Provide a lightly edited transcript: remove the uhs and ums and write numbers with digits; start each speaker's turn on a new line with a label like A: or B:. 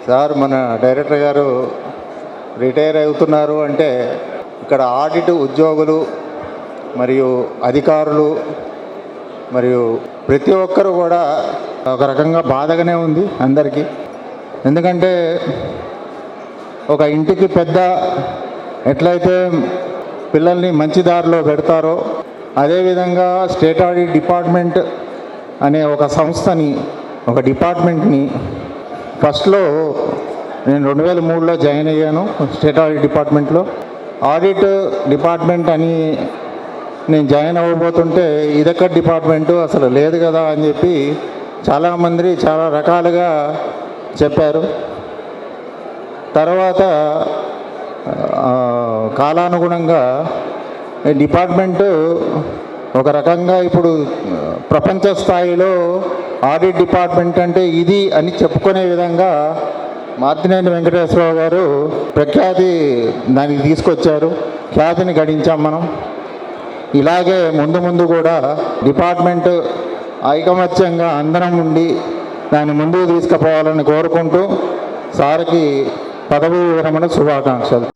A: Sir మన director గారు retire అవుతున్నారు అంటే ఇక్కడ ఆడిట్ ఉద్యోగులు మరియు అధికారులు మరియు ప్రతి ఒక్కరు కూడా ఒక రకంగా బాధగానే ఉంది అందరికీ. ఎందుకంటే ఒక ఇంటికి పెద్ద ఎట్లయితే పిల్లల్ని మంచి దారిలో పెడతారో అదేవిధంగా స్టేట్ ఆడిట్ డిపార్ట్మెంట్ అనే ఒక సంస్థని, ఒక డిపార్ట్మెంట్ని ఫస్ట్లో నేను 2003లో జాయిన్ అయ్యాను స్టేట్ ఆడిట్ డిపార్ట్మెంట్లో. ఆడిట్ డిపార్ట్మెంట్ అని నేను జాయిన్ అవ్వబోతుంటే ఇదెక్కడ డిపార్ట్మెంటు అసలు లేదు కదా అని చెప్పి చాలామంది చాలా రకాలుగా చెప్పారు. తర్వాత కాలానుగుణంగా డిపార్ట్మెంటు ఒక రకంగా ఇప్పుడు ప్రపంచ స్థాయిలో ఆడిట్ డిపార్ట్మెంట్ అంటే ఇది అని చెప్పుకునే విధంగా మార్తినేని వెంకటేశ్వరరావు గారు ప్రఖ్యాతి దానికి తీసుకొచ్చారు, ఖ్యాతిని గడించాం మనం. ఇలాగే ముందు ముందు కూడా డిపార్ట్మెంట్ ఐకమత్యంగా అందరం ఉండి దాన్ని ముందుకు తీసుకుపోవాలని కోరుకుంటూ సార్కి పదవీ విరమణ శుభాకాంక్షలు.